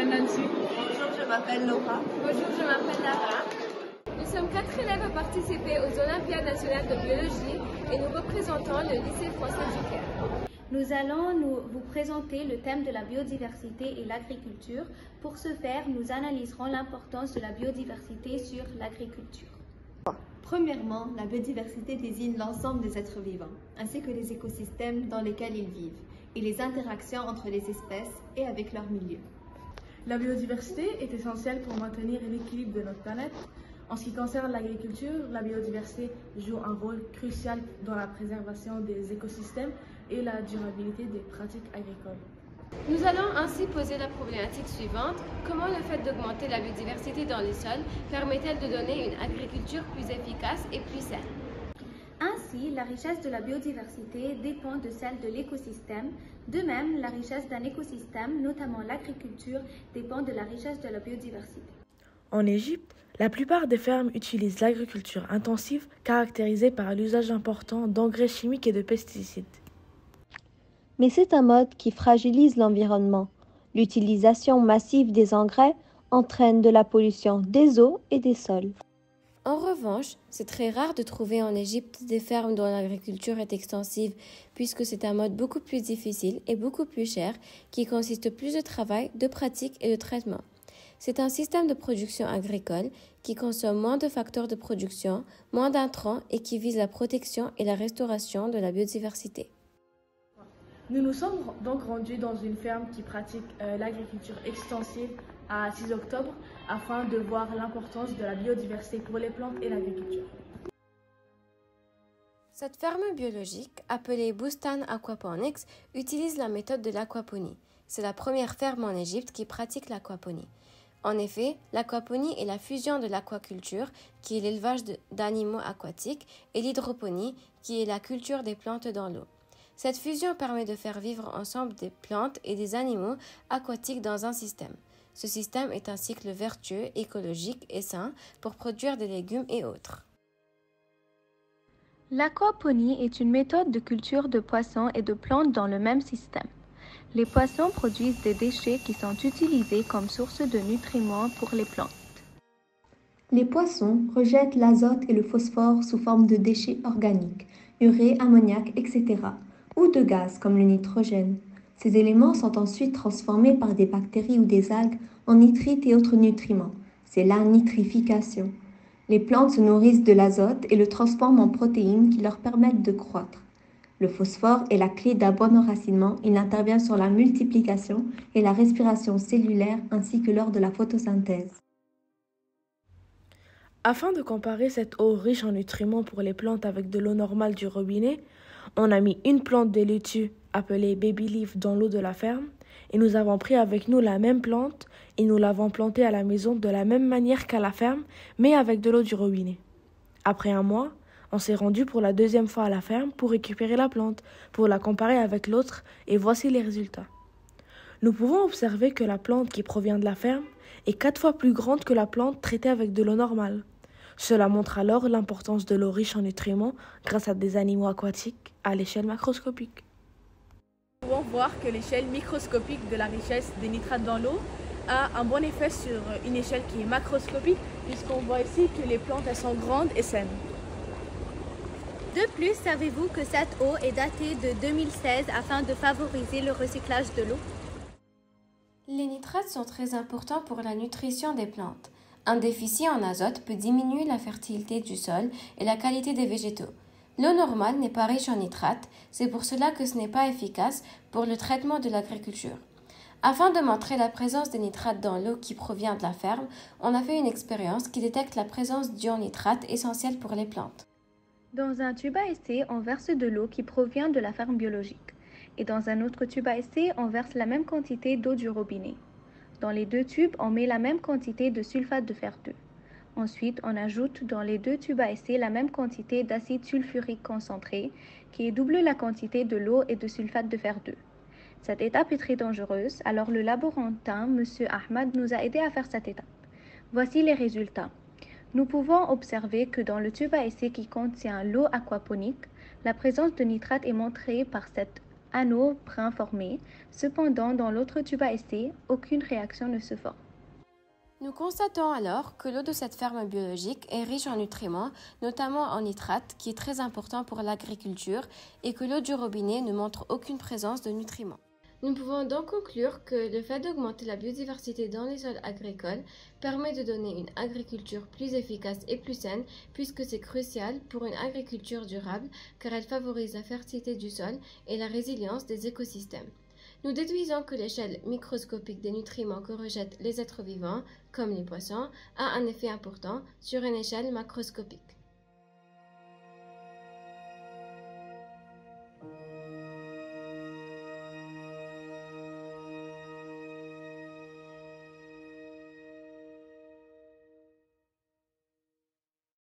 m'appelle Nancy. Bonjour, je m'appelle Laura. Bonjour, je m'appelle Lara. Nous sommes 4 élèves à participer aux Olympiades nationales de biologie et nous représentons le lycée français du Caire. Nous allons vous présenter le thème de la biodiversité et l'agriculture. Pour ce faire, nous analyserons l'importance de la biodiversité sur l'agriculture. Premièrement, la biodiversité désigne l'ensemble des êtres vivants, ainsi que les écosystèmes dans lesquels ils vivent, et les interactions entre les espèces et avec leur milieu. La biodiversité est essentielle pour maintenir l'équilibre de notre planète. En ce qui concerne l'agriculture, la biodiversité joue un rôle crucial dans la préservation des écosystèmes et la durabilité des pratiques agricoles. Nous allons ainsi poser la problématique suivante. Comment le fait d'augmenter la biodiversité dans les sols permet-elle de donner une agriculture plus efficace et plus saine? Ainsi, la richesse de la biodiversité dépend de celle de l'écosystème. De même, la richesse d'un écosystème, notamment l'agriculture, dépend de la richesse de la biodiversité. En Égypte, la plupart des fermes utilisent l'agriculture intensive caractérisée par l'usage important d'engrais chimiques et de pesticides. Mais c'est un mode qui fragilise l'environnement. L'utilisation massive des engrais entraîne de la pollution des eaux et des sols. En revanche, c'est très rare de trouver en Égypte des fermes dont l'agriculture est extensive, puisque c'est un mode beaucoup plus difficile et beaucoup plus cher, qui consiste plus de travail, de pratique et de traitement. C'est un système de production agricole qui consomme moins de facteurs de production, moins d'intrants et qui vise la protection et la restauration de la biodiversité. Nous nous sommes donc rendus dans une ferme qui pratique l'agriculture extensive à 6 octobre afin de voir l'importance de la biodiversité pour les plantes et l'agriculture. Cette ferme biologique, appelée Bustan Aquaponics, utilise la méthode de l'aquaponie. C'est la première ferme en Égypte qui pratique l'aquaponie. En effet, l'aquaponie est la fusion de l'aquaculture, qui est l'élevage d'animaux aquatiques, et l'hydroponie, qui est la culture des plantes dans l'eau. Cette fusion permet de faire vivre ensemble des plantes et des animaux aquatiques dans un système. Ce système est un cycle vertueux, écologique et sain pour produire des légumes et autres. L'aquaponie est une méthode de culture de poissons et de plantes dans le même système. Les poissons produisent des déchets qui sont utilisés comme source de nutriments pour les plantes. Les poissons rejettent l'azote et le phosphore sous forme de déchets organiques, urée, ammoniac, etc., ou de gaz comme le nitrogène. Ces éléments sont ensuite transformés par des bactéries ou des algues en nitrites et autres nutriments. C'est la nitrification. Les plantes se nourrissent de l'azote et le transforment en protéines qui leur permettent de croître. Le phosphore est la clé d'un bon enracinement. Il intervient sur la multiplication et la respiration cellulaire ainsi que lors de la photosynthèse. Afin de comparer cette eau riche en nutriments pour les plantes avec de l'eau normale du robinet, on a mis une plante de laitue appelée baby leaf dans l'eau de la ferme et nous avons pris avec nous la même plante et nous l'avons plantée à la maison de la même manière qu'à la ferme, mais avec de l'eau du robinet. Après un mois, on s'est rendu pour la deuxième fois à la ferme pour récupérer la plante, pour la comparer avec l'autre et voici les résultats. Nous pouvons observer que la plante qui provient de la ferme est 4 fois plus grande que la plante traitée avec de l'eau normale. Cela montre alors l'importance de l'eau riche en nutriments grâce à des animaux aquatiques à l'échelle macroscopique. Nous pouvons voir que l'échelle microscopique de la richesse des nitrates dans l'eau a un bon effet sur une échelle qui est macroscopique, puisqu'on voit ici que les plantes elles sont grandes et saines. De plus, savez-vous que cette eau est datée de 2016 afin de favoriser le recyclage de l'eau? Les nitrates sont très importants pour la nutrition des plantes. Un déficit en azote peut diminuer la fertilité du sol et la qualité des végétaux. L'eau normale n'est pas riche en nitrates, c'est pour cela que ce n'est pas efficace pour le traitement de l'agriculture. Afin de montrer la présence des nitrates dans l'eau qui provient de la ferme, on a fait une expérience qui détecte la présence d'ions nitrates essentiels pour les plantes. Dans un tube à essai, on verse de l'eau qui provient de la ferme biologique. Et dans un autre tube à essai, on verse la même quantité d'eau du robinet. Dans les deux tubes, on met la même quantité de sulfate de fer 2. Ensuite, on ajoute dans les deux tubes à essai la même quantité d'acide sulfurique concentré, qui est double la quantité de l'eau et de sulfate de fer 2. Cette étape est très dangereuse, alors le laborantin, M. Ahmad, nous a aidé à faire cette étape. Voici les résultats. Nous pouvons observer que dans le tube à essai qui contient l'eau aquaponique, la présence de nitrate est montrée par cette anneau brun formé. Cependant, dans l'autre tube à essai, aucune réaction ne se forme. Nous constatons alors que l'eau de cette ferme biologique est riche en nutriments, notamment en nitrates, qui est très important pour l'agriculture, et que l'eau du robinet ne montre aucune présence de nutriments. Nous pouvons donc conclure que le fait d'augmenter la biodiversité dans les sols agricoles permet de donner une agriculture plus efficace et plus saine, puisque c'est crucial pour une agriculture durable, car elle favorise la fertilité du sol et la résilience des écosystèmes. Nous déduisons que l'échelle microscopique des nutriments que rejettent les êtres vivants, comme les poissons, a un effet important sur une échelle macroscopique.